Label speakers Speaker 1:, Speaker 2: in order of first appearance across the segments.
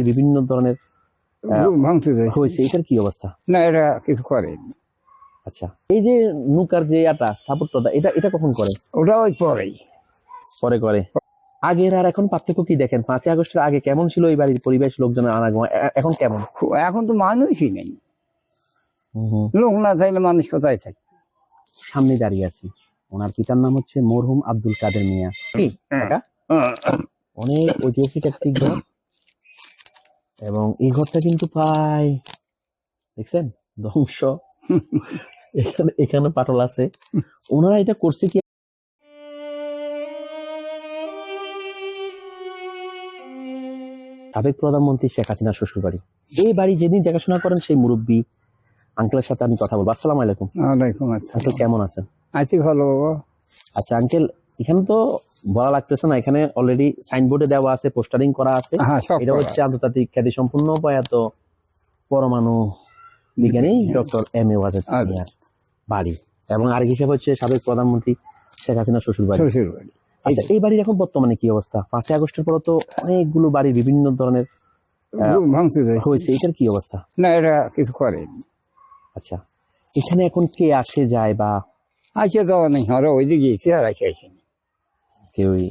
Speaker 1: বিভিন্ন ধরনের
Speaker 2: ভাঙতে
Speaker 1: হয়েছে, এটার কি অবস্থা?
Speaker 2: না, এটা কিছু করে
Speaker 1: আচ্ছা, এই যে নৌকার যে স্থাপত্যটা, এটা এটা কখন করে?
Speaker 2: ওটা ওই পরেই
Speaker 1: পরে করে। আগের আর এখন পার্থক্য কি দেখেন? 5ই আগস্টের আগে কেমন ছিল এই বাড়ির পরিবেশ, লোকজনের আনাগমন, এখন কেমন?
Speaker 2: এখন তো মানুষই নেই। লোক না চাইলে মানুষ কোথায় থাকে?
Speaker 1: সামনে দাঁড়িয়ে আছি, ওনার পিতার নাম হচ্ছে মরহুম আব্দুল কাদের মিয়া। কি কাকা? অনেক ঐতিহাসিক একটি ঘর, এবং এই ঘরটা কিন্তু প্রায় দেখছেন ধ্বংস। এখানে এখানে পাটল আছে। ওনারা এটা করছে কি, সাবেক প্রধানমন্ত্রী শেখ হাসিনার শ্বশুর বাড়ি। এই বাড়ি যেদিন দেখাশোনা করেন সেই মুরব্বী আঙ্কেলের সাথে আমি কথা বলবো। আসসালামু আলাইকুম।
Speaker 2: ওয়ালাইকুম আসসালাম।
Speaker 1: আঙ্কেল কেমন আছেন?
Speaker 2: আছি ভালো বাবা।
Speaker 1: আচ্ছা আঙ্কেল, এখানে তো বলা লাগতেছে না, এখানে অলরেডি সাইনবোর্ডে দেওয়া আছে, পোস্টারিং করা আছে।
Speaker 2: হ্যাঁ, সব
Speaker 1: এটা
Speaker 2: করা
Speaker 1: হচ্ছে আন্তর্জাতিক খ্যাতি সম্পন্ন প্রয়াত পরমাণু বিজ্ঞানী ডক্টর এম এ ওয়াজেদ মিয়ার বাড়ি, এবং আরেক হিসাবে হচ্ছে সাবেক প্রধানমন্ত্রী শেখ হাসিনার শ্বশুর বাড়ি।
Speaker 2: শ্বশুর বাড়ি।
Speaker 1: আচ্ছা, এই বাড়ির এখন বর্তমানে কি অবস্থা? 5ই আগস্টের পর তো অনেকগুলো বাড়ি বিভিন্ন ধরনের
Speaker 2: ভাঙতে
Speaker 1: হয়েছে, এটার কি অবস্থা?
Speaker 2: না, এটা কিছু করে
Speaker 1: আচ্ছা, এখানে এখন কে আসে যায় বা
Speaker 2: আসে যাওয়া নেই, আমরা ওই দিকে গেছি আর আসে আসেনি।
Speaker 1: কেউই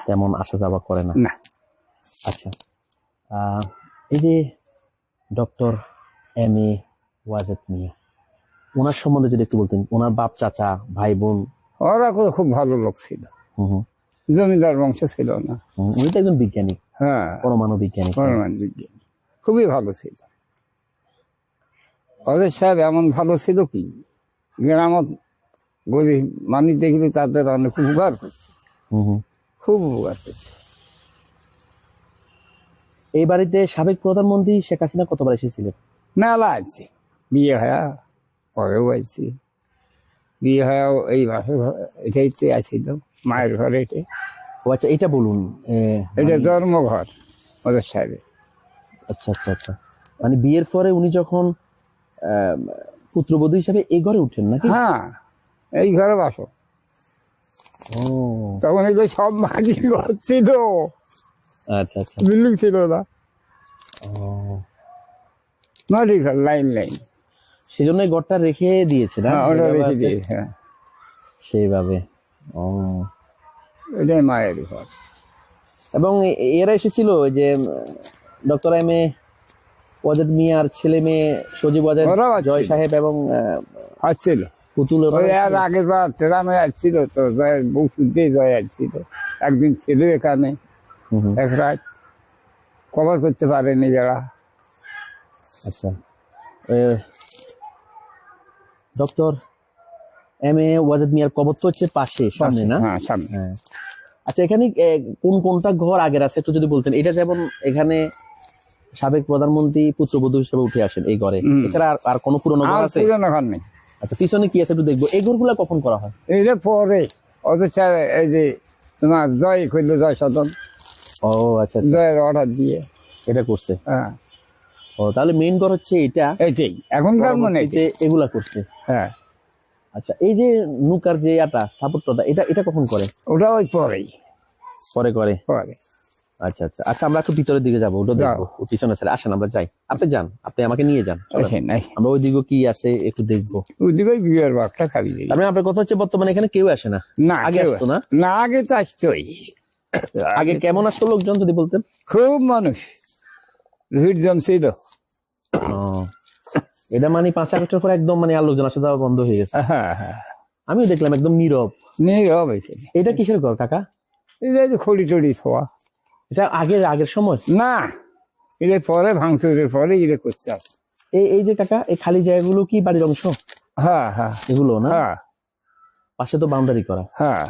Speaker 1: তেমন আসা যাওয়া করে না?
Speaker 2: না।
Speaker 1: আচ্ছা, এই যে doctor M A Wazed Miah, ওনার সম্বন্ধে যদি একটু বলতেন, ওনার বাপ চাচা ভাই বোন।
Speaker 2: ওরা খুব ভালো লোক ছিল, জমিদার বংশ ছিল না।
Speaker 1: উনি তো একজন বিজ্ঞানী,
Speaker 2: হ্যাঁ,
Speaker 1: পরমাণু বিজ্ঞানী।
Speaker 2: পরমাণু বিজ্ঞানী খুবই ভালো ছিল। ওদের সাহেব এমন ভালো ছিল কি, গ্রামত গরিব মানুষ দেখলে তাদের অনেক উপকার করছে, খুব উপকার করছে।
Speaker 1: এই বাড়িতে সাবেক প্রধানমন্ত্রী শেখ হাসিনা কতবার এসেছিলেন?
Speaker 2: মেলা আছে, বিয়ে হয়া পরেও আছি, বিয়ে হয়াও এই মাসে এটাইতে আছিল, মায়ের ঘরে এটা।
Speaker 1: ও আচ্ছা, এটা বলুন।
Speaker 2: এটা জন্মঘর ওদের সাহেবের।
Speaker 1: আচ্ছা আচ্ছা আচ্ছা, মানে বিয়ের পরে উনি যখন পুত্রবধূ হিসাবে এই ঘরে উঠেন নাকি?
Speaker 2: হ্যাঁ, এই ঘরে বাসো।
Speaker 1: ও
Speaker 2: তখন এগুলো সব মাটির ঘর ছিল,
Speaker 1: আচ্ছা আচ্ছা,
Speaker 2: বিল্ডিং ছিল না,
Speaker 1: ও
Speaker 2: মাটির ঘর, লাইন লাইন।
Speaker 1: সেজন্য এই ঘরটা রেখে দিয়েছে না?
Speaker 2: হ্যাঁ, ওটা রেখে দিয়ে, হ্যাঁ
Speaker 1: সেইভাবে। ও,
Speaker 2: এটাই মায়ের ঘর।
Speaker 1: এবং এরা এসেছিল ওই যে ডক্টর এম এ ওয়াজেদ মিয়ার ছেলে মেয়ে সজীব ওয়াজেদ,
Speaker 2: ওরাও আসছিল।
Speaker 1: জয় সাহেব এবং
Speaker 2: আসছিল
Speaker 1: পুতুল।
Speaker 2: ওই আর আগের বার ট্রামে আসছিল তো, জয়ের বউ শুদ্ধে জয় আসছিল, একদিন ছিল এখানে এক রাত, কভার করতে পারেনি যারা।
Speaker 1: আচ্ছা, ডক্টর এম এ ওয়াজেদ মিয়ার কবর তো হচ্ছে পাশে, সামনে না?
Speaker 2: হ্যাঁ, সামনে।
Speaker 1: হ্যাঁ। আচ্ছা, এখানে কোন কোনটা ঘর আগের আছে একটু যদি বলতেন। এটা যেমন এখানে সাবেক প্রধানমন্ত্রী পুত্রবধূ হিসেবে উঠে আসেন এই ঘরে, এছাড়া আর কোনো পুরনো ঘর
Speaker 2: আর
Speaker 1: আছে?
Speaker 2: পুরোনো ঘর নেই।
Speaker 1: আচ্ছা, পিছনে কি আছে একটু দেখবো। এই ঘরগুলা কখন করা হয়?
Speaker 2: এইটা পরে অথচ এই যে তোমার জয় করলো, জয় সদন,
Speaker 1: ও আচ্ছা আচ্ছা,
Speaker 2: জয়ের অর্ডার দিয়ে
Speaker 1: এটা করছে।
Speaker 2: হ্যাঁ,
Speaker 1: ও তাহলে মেইন ঘর হচ্ছে এটা,
Speaker 2: এইটাই এখনকার মনে
Speaker 1: পরবর্তীতে এগুলা করছে।
Speaker 2: হ্যাঁ,
Speaker 1: আচ্ছা, এই যে নৌকার যে স্থাপত্যটা, এটা এটা কখন করে?
Speaker 2: ওটা ওই পরেই
Speaker 1: পরে করে।
Speaker 2: পরে।
Speaker 1: আচ্ছা আচ্ছা আচ্ছা, আমরা একটু ভিতরের দিকে যাবো, ওটা দেখবো। ও পিছনে ছেড়ে আসেন, আমরা যাই। আপনি যান, আপনি আমাকে নিয়ে যান, চলেন। আমরা ওই দিকে কি আছে একটু দেখবো।
Speaker 2: ওইদিকে বিয়ের বাপটা খাবি।
Speaker 1: তার মানে আপনার কথা হচ্ছে বর্তমানে এখানে কেউ আসে না?
Speaker 2: না,
Speaker 1: আগে
Speaker 2: কেউ
Speaker 1: আসতো না?
Speaker 2: না, আগে তো আসতোই।
Speaker 1: আগে কেমন আসতো লোকজন যদি বলতেন?
Speaker 2: খুব মানুষ, ভিড় জমছিল।
Speaker 1: ও, এটা মানে 5ই আগস্টের পর একদম মানে আর লোকজন আসা যাওয়া বন্ধ হয়ে গেছে।
Speaker 2: হ্যাঁ হ্যাঁ,
Speaker 1: আমিও দেখলাম একদম নীরব।
Speaker 2: নীরব হয়েছে।
Speaker 1: এটা কিসের ঘর কাকা?
Speaker 2: এটা যে খড়ি টড়ি থোয়া।
Speaker 1: এটা আগের আগের সময়
Speaker 2: না, এটা পরে ভাঙচুরের পরে এটা করছে আসে।
Speaker 1: এই যে কাকা, এই খালি জায়গাগুলো কি বাড়ির অংশ?
Speaker 2: হ্যাঁ হ্যাঁ,
Speaker 1: এগুলো না?
Speaker 2: হ্যাঁ
Speaker 1: পাশে তো বাউন্ডারি করা।
Speaker 2: হ্যাঁ,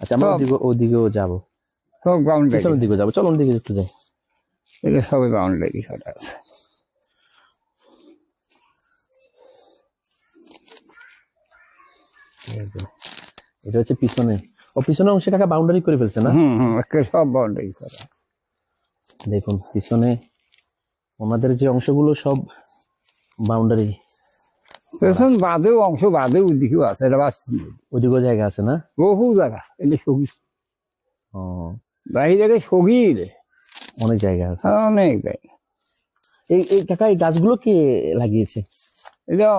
Speaker 1: আচ্ছা, আমরা ওদিকেও যাবো,
Speaker 2: সব বাউন্ডারি।
Speaker 1: পিছনের দিকেও যাবো, চলুন দিকে একটু যাই।
Speaker 2: এটা সবই বাউন্ডারি করা আছে।
Speaker 1: এটা হচ্ছে পিছনে। ও, পিছনে অংশে কাকা বাউন্ডারি করে ফেলছে না?
Speaker 2: সব বাউন্ডারি করা আছে।
Speaker 1: দেখুন পিছনে ওনাদের যে অংশগুলো সব বাউন্ডারি।
Speaker 2: পেছন বাদেও অংশ বাদেও ওইদিকেও আছে, এটা বাঁচতে
Speaker 1: ওদিকেও জায়গা আছে না?
Speaker 2: বহু জায়গা। এটা সগি,
Speaker 1: ও,
Speaker 2: বাহিরে সগি
Speaker 1: অনেক জায়গা আছে।
Speaker 2: অনেক জায়গা।
Speaker 1: এই এই কাকা এই গাছগুলো কে লাগিয়েছে?
Speaker 2: এটা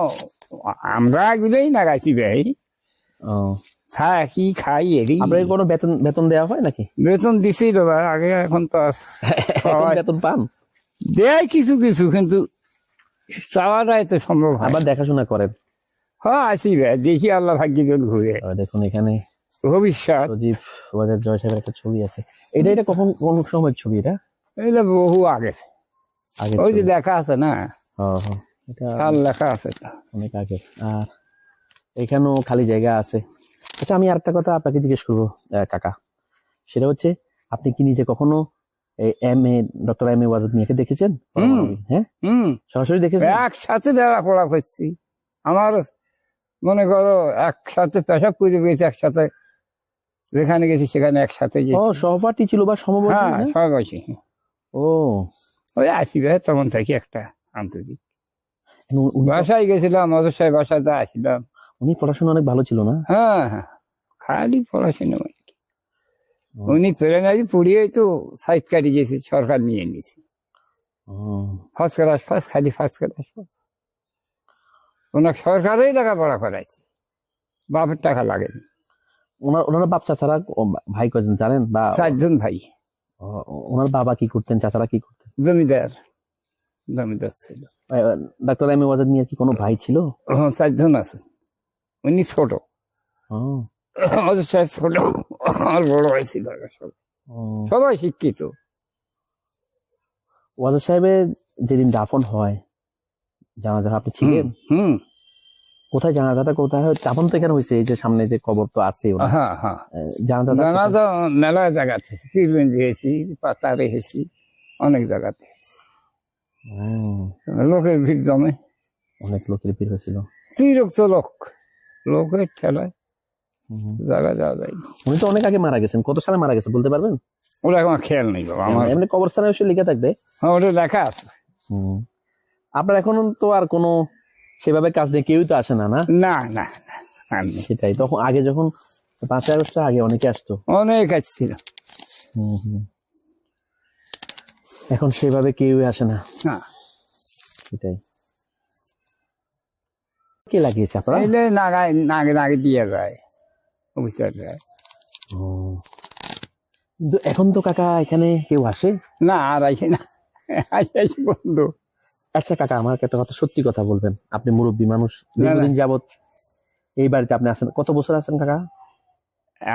Speaker 2: আমরা এগুলোই লাগাইছি ভাই,
Speaker 1: ও,
Speaker 2: থাকি খাই এরই।
Speaker 1: আপনার কোনো বেতন বেতন দেওয়া হয় নাকি?
Speaker 2: বেতন দিছিল ভাই আগে, এখন তো আর
Speaker 1: এখন
Speaker 2: পাওয়া-
Speaker 1: বেতন পান?
Speaker 2: দেয় কিছু কিছু, কিন্তু চাওয়াটাই তো সম্ভব হয়।
Speaker 1: আবার দেখাশোনা করেন?
Speaker 2: হ্যাঁ আছি ভাই, দেখি আল্লাহ ভাগ্য যদি ঘুরে।
Speaker 1: দেখুন এখানে
Speaker 2: ভবিষ্যৎ
Speaker 1: সজীব ওয়াজেদ জয় সাহেবের একটা ছবি আছে। এটা কখন কোন সময়ের ছবি এটা?
Speaker 2: এটা বহু আগে,
Speaker 1: আগে
Speaker 2: ওই যে দেখা আছে না,
Speaker 1: এটা
Speaker 2: আর লেখা আছে তো।
Speaker 1: অনেক আগে। আর এখানেও খালি জায়গা আছে। আচ্ছা আমি আরেকটা কথা আপনাকে জিজ্ঞেস করবো কাকা, সেটা হচ্ছে আপনি কি নিজে কখনো ডক্টর এম এ ওয়াজেদ মিয়াকে দেখেছেন? হ্যাঁ, সরাসরি দেখেছেন?
Speaker 2: একসাথে বেড়া পড়া করছি। আমার মনে করো একসাথে পেশাব করে গেছি, একসাথে যেখানে গেছি সেখানে একসাথে
Speaker 1: ও
Speaker 2: গেছি।
Speaker 1: সহপাঠী ছিল বা সমবয়সী?
Speaker 2: হ্যাঁ
Speaker 1: হ্যাঁ?
Speaker 2: সবাই বসি।
Speaker 1: ও
Speaker 2: ওই আসি ভাই তখন থাকি একটা আন্তরিক।
Speaker 1: উনি-
Speaker 2: বাসায় গেছিলাম, মজর সাহেব বাসাতে আসছিলাম।
Speaker 1: উনি পড়াশোনা অনেক ভালো ছিল না?
Speaker 2: হ্যাঁ হ্যাঁ, খালি পড়াশোনা মানে কি।
Speaker 1: ও,
Speaker 2: উনি প্রেরণাদি পড়িয়ে তো সাইড কাটি গেছে, সরকার নিয়ে নিয়েছে।
Speaker 1: ও,
Speaker 2: ফার্স্ট ক্লাস ফার্স্ট, খালি ফার্স্ট ক্লাস ফার্স্ট। ওনার সরকারই লেখাপড়া করাইছে, বাপের টাকা লাগেনি।
Speaker 1: ওনার বাপ চাচারা ভাই কয়জন জানেন? বা
Speaker 2: 4 জন ভাই,
Speaker 1: ওনার বাবা কি করতেন, চাচারা কি করতেন?
Speaker 2: জমিদার, জমিদার ছিল।
Speaker 1: ডাক্তার এম এ ওয়াজেদ মিয়ার কি কোনো ভাই ছিল?
Speaker 2: 4 জন আছে, উনি ছোট।
Speaker 1: ও,
Speaker 2: মজর সাহেব ছোট, আর বড় ভাই ছিল।
Speaker 1: ও।
Speaker 2: সবাই শিক্ষিত।
Speaker 1: ওয়াজেদ সাহেবের যেদিন দাফন হয়, জানাজা আপনি ছিলেন?
Speaker 2: হুম,
Speaker 1: কোথায় জানাজাটা কোথায় হয়? দাফন তো এখানে হয়েছে, এই যে সামনে যে কবর তো আছে ওনার।
Speaker 2: হ্যাঁ হ্যাঁ।
Speaker 1: জানাজাটা
Speaker 2: জানাজা মেলা জায়গাতে, পীরগঞ্জ গেছি, পাতা রেখেছি, অনেক জায়গাতে লোকের ভিড় জমে,
Speaker 1: অনেক লোকের ভিড় হয়েছিল।
Speaker 2: তিরক্ত লোক, লোকের ঠেলায় জায়গা যাওয়া যায় না।
Speaker 1: উনি তো অনেক আগে মারা গেছেন। কত সালে মারা গেছে বলতে পারবেন?
Speaker 2: ওরা আমার খেয়াল নেই বাবা, আমার
Speaker 1: এমনি কবরস্থানে এসে লেখা থাকবে।
Speaker 2: হ্যাঁ, ওটা লেখা আছে।
Speaker 1: আপনার এখন তো আর কোনো সেভাবে কাজ নেই, কেউই তো আসে না, না?
Speaker 2: না না না, আর নেই।
Speaker 1: সেটাই, তখন আগে যখন 5ই আগস্টের আগে অনেকে আসতো।
Speaker 2: অনেক আসছিল।
Speaker 1: এখন সেভাবে কেউই আসে না।
Speaker 2: না,
Speaker 1: সেটাই। কে লাগিয়েছে আপনারা?
Speaker 2: এলে নাগায় নাগে নাগে দিয়ে যায়, অফিসার যায়।
Speaker 1: ও, কিন্তু এখন তো কাকা এখানে কেউ আসে
Speaker 2: না, আর আসে না, আসি বন্ধু।
Speaker 1: আচ্ছা কাকা, আমার একটা কথা, সত্যি কথা বলবেন। আপনি মুরব্বী মানুষ,
Speaker 2: না, না।
Speaker 1: দীর্ঘদিন যাবত এই বাড়িতে আপনি আছেন। কত বছর আছেন কাকা?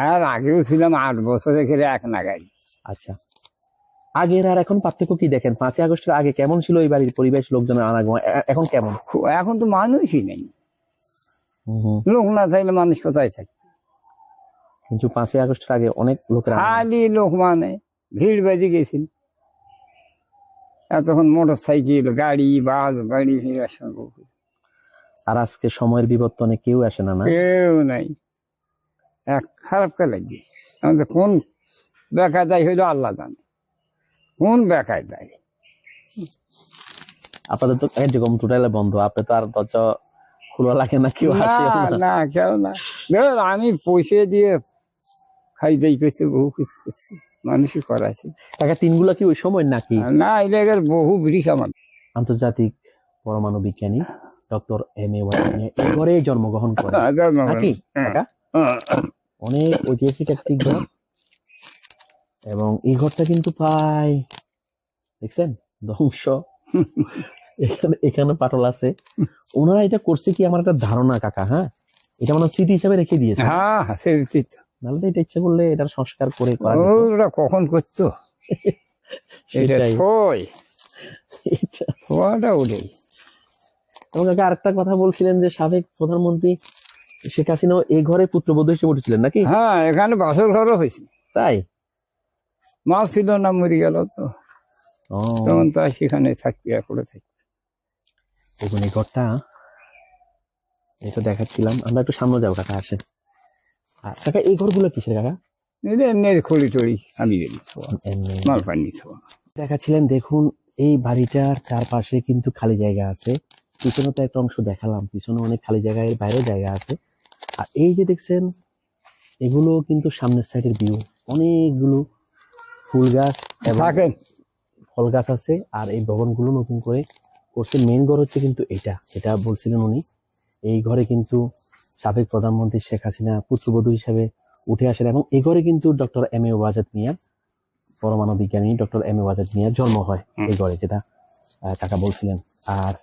Speaker 2: আর আগেও ছিলাম 8 বছর, এখানে এক নাগাই।
Speaker 1: আচ্ছা, আগের আর এখন পার্থক্য কি দেখেন? 5ই আগস্টের আগে কেমন ছিল এই বাড়ির পরিবেশ, লোকজনের আনাগমন, এখন কেমন?
Speaker 2: এখন তো মানুষই নেই, লোক না চাইলে মানুষ কোথায় থাকে?
Speaker 1: কিন্তু 5ই আগস্টের আগে অনেক লোকের আনাগমন।
Speaker 2: খালি লোক, মানে ভিড় বেজে গেছিল। এতক্ষণ মোটর সাইকেল, গাড়ি, বাস, গাড়ি ভিড় সম্ভব।
Speaker 1: আর আজকে সময়ের বিবর্তনে কেউ আসে না, না?
Speaker 2: কেউ নাই, এক খারাপ কে লাগবে। আমাদের কোন বেকায় দায় হইলো আল্লাহ জানে, কোন বেকায় দায়।
Speaker 1: আপনাদের তো কার্যক্রম টোটালি বন্ধ, আপনি তো আর দরজা খোলা লাগে না, কেউ
Speaker 2: না
Speaker 1: আসে না।
Speaker 2: না, কেউ না। ধর আমি পয়সা দিয়ে খাই দাই করছি, বহু কিছু করছি, মানুষই করাছে।
Speaker 1: কাকা, তিনগুলা কি ওই সময় নাকি?
Speaker 2: না, এলাকার বহু ব্রিজ আমার।
Speaker 1: আন্তর্জাতিক পরমাণু বিজ্ঞানী doctor M A Wazed Miah এই ঘরে জন্মগ্রহণ করেন নাকি কাকা? অনেক ঐতিহাসিক একটি ঘর, এবং এই ঘরটা কিন্তু প্রায় দেখছেন ধ্বংস। এখানে পাটল আছে। ওনারা এটা করছে কি, আমার একটা ধারণা কাকা, হ্যাঁ, এটা মানে স্মৃতি হিসাবে রেখে দিয়েছে।
Speaker 2: হ্যাঁ,
Speaker 1: নাহলে তো এটা ইচ্ছা করলে এটার সংস্কার করে করা যেত।
Speaker 2: ওরা কখন করতো এটা?
Speaker 1: সেটাই। এটা।
Speaker 2: ওটা ওটাই।
Speaker 1: এবং কাকা আরেকটা কথা বলছিলেন যে সাবেক প্রধানমন্ত্রী শেখ হাসিনা এই ঘরে পুত্রবধূ হিসেবে উঠেছিলেন নাকি?
Speaker 2: হ্যাঁ, এখানে বাসর ঘরও হয়েছে।
Speaker 1: তাই?
Speaker 2: মা ছিল না, মরে গেল তো,
Speaker 1: ও,
Speaker 2: তখন তো সেখানে থাকবে, করে থাকবে।
Speaker 1: দেখুন এই ঘরটা, এটা দেখাচ্ছিলাম। আমরা একটু সামনে যাবো কাকা, আসেন। আর কাকা এই ঘরগুলো কিসের কাকা?
Speaker 2: এমনি খড়ি টড়ি আমি গেলি,
Speaker 1: এমনি
Speaker 2: মাল পানি
Speaker 1: দেখাচ্ছিলেন। দেখুন এই বাড়িটার চারপাশে কিন্তু খালি জায়গা আছে। পিছনে তো একটা অংশ দেখালাম, পিছনে অনেক খালি জায়গা, এর বাইরেও জায়গা আছে। আর এই যে দেখছেন, এগুলো কিন্তু সামনের সাইডের ভিউ, অনেকগুলো ফুল গাছ এবং
Speaker 2: থাকেন।
Speaker 1: ফল গাছ আছে, আর এই ভবনগুলো নতুন করে করছে। মেইন ঘর হচ্ছে কিন্তু এটা বলছিলেন উনি। এই ঘরে কিন্তু সাবেক প্রধানমন্ত্রী শেখ হাসিনা পুত্রবধূ হিসেবে উঠে আসেন, এবং এই ঘরে কিন্তু doctor M A Wazed Miah, পরমাণু বিজ্ঞানী ডক্টর এম এ ওয়াজেদ মিয়ার জন্ম হয় এই ঘরে, যেটা কাকা বলছিলেন। আর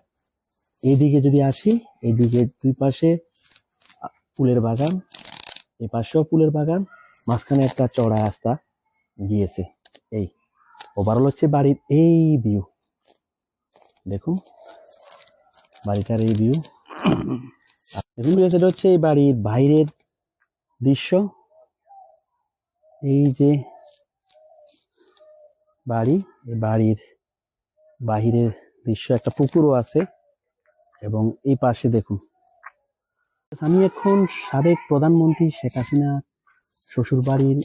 Speaker 1: এইদিকে যদি আসি, এইদিকে দুই পাশে ফুলের বাগান, এই পাশেও ফুলের বাগান, মাঝখানে একটা চড়া রাস্তা গিয়েছে। এই ওভারঅল হচ্ছে বাড়ির এই ভিউ, দেখুন বাড়িটার এই ভিউ। দেখুন সেটা হচ্ছে এই বাড়ির বাইরের দৃশ্য। এই যে বাড়ি, এই বাড়ির বাহিরের দৃশ্য, একটা পুকুরও আছে। এবং এই পাশে দেখুন, আমি এখন সাবেক প্রধানমন্ত্রী শেখ হাসিনা শ্বশুর বাড়ির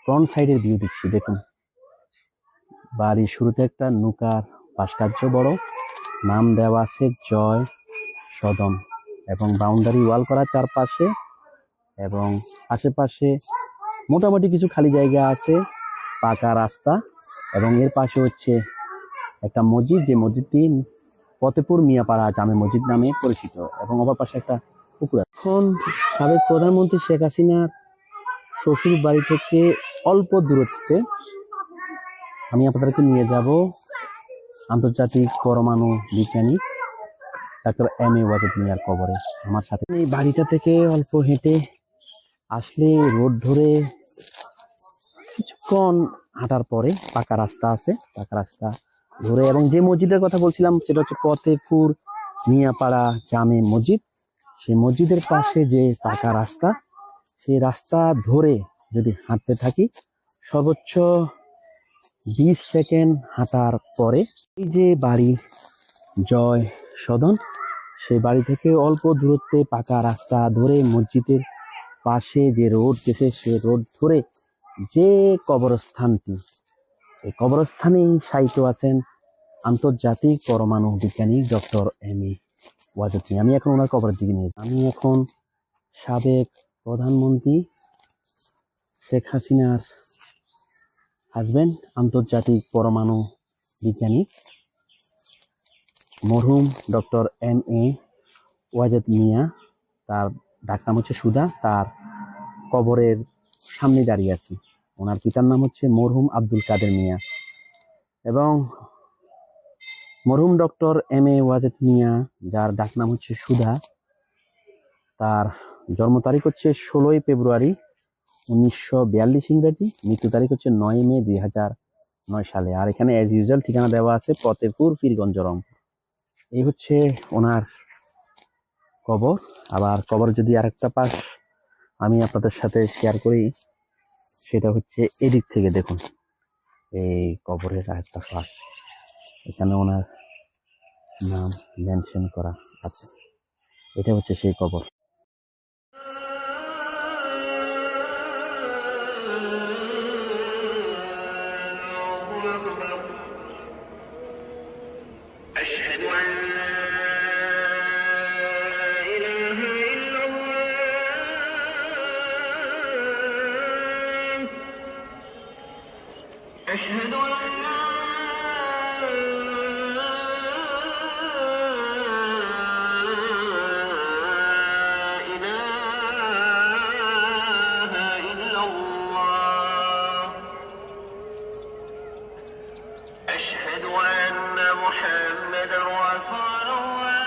Speaker 1: ফ্রন্ট সাইডের ভিউ দিচ্ছি। দেখুন বাড়ির শুরুতে একটা নৌকার ভাস্কর্য বড়, নাম দেওয়া আছে জয় সদন, এবং বাউন্ডারি ওয়াল করা চারপাশে, এবং আশেপাশে মোটামুটি কিছু খালি জায়গা আছে, পাকা রাস্তা, এবং এর পাশে হচ্ছে একটা মসজিদ, যে মসজিদটি ফতেপুর মিয়াপাড়া জামে মসজিদ নামে পরিচিত, এবং অপর পাশে একটা পুকুর। এখন সাবেক প্রধানমন্ত্রী শেখ হাসিনার শ্বশুর বাড়ি থেকে অল্প দূরত্বে আমি আপনাদেরকে নিয়ে যাব আন্তর্জাতিক পরমাণু বিজ্ঞানী ডক্টর এম এ ওয়াজেদ মিয়ার কবরে। আমার সাথে এই বাড়িটা থেকে অল্প হেঁটে আসলে রোড ধরে কিছুক্ষণ হাঁটার পরে পাকা রাস্তা আছে, পাকা রাস্তা ধরে, এবং যে মসজিদের কথা বলছিলাম সেটা হচ্ছে ফতেপুর মিয়াপাড়া জামে মসজিদ। সেই মসজিদের পাশে যে পাকা রাস্তা, সেই রাস্তা ধরে যদি হাঁটতে থাকি সর্বোচ্চ 20 সেকেন্ড হাঁটার পরে এই যে বাড়ি জয় সদন, সেই বাড়ি থেকে অল্প দূরত্বে পাকা রাস্তা ধরে মসজিদের পাশে যে রোড গেছে, সে রোড ধরে যে কবরস্থানটি, এই কবরস্থানেই শায়িত আছেন আন্তর্জাতিক পরমাণু বিজ্ঞানী doctor M A Wazed Miah. আমি এখন ওনার কবরের দিকে নিয়ে, আমি এখন সাবেক প্রধানমন্ত্রী শেখ হাসিনার হাজবেন্ড, আন্তর্জাতিক পরমাণু বিজ্ঞানী মরহুম doctor M A Wazed Miah, তার ডাকনাম হচ্ছে সুধা, তার কবরের সামনে দাঁড়িয়ে আছি। ওনার পিতার নাম হচ্ছে মরহুম আব্দুল কাদের মিয়া, এবং মরহুম doctor M A Wazed Miah, যার ডাকনাম হচ্ছে সুধা, তার জন্ম তারিখ হচ্ছে 16 ফেব্রুয়ারি 1942 ইংরেজি, মৃত্যু তারিখ হচ্ছে 9 মে 2009 সালে। আর এখানে অ্যাজ ইউজুয়াল ঠিকানা দেওয়া আছে ফতেপুর পীরগঞ্জ রংপুর। এই হচ্ছে ওনার কবর। আবার কবর যদি আরেকটা পাশ আমি আপনাদের সাথে শেয়ার করি, সেটা হচ্ছে এদিক থেকে দেখুন, এই কবরের আরেকটা পাশ, এখানে ওনার নাম মেনশন করা আছে। এটা হচ্ছে সেই কবর।
Speaker 3: أشهد أن لا إله إلا الله أشهد أن لا إله إلا الله أشهد أن محمدا رسول الله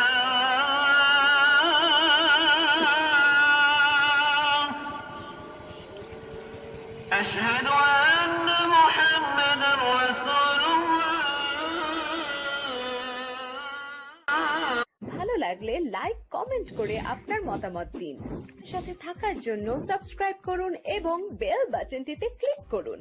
Speaker 3: أشهد أن محمدا رسول الله
Speaker 4: ভালো লাগলে লাইক কমেন্ট করে আপনার মতামত দিন। সাথে থাকার জন্য সাবস্ক্রাইব করুন এবং বেল বাটনটিতে ক্লিক করুন।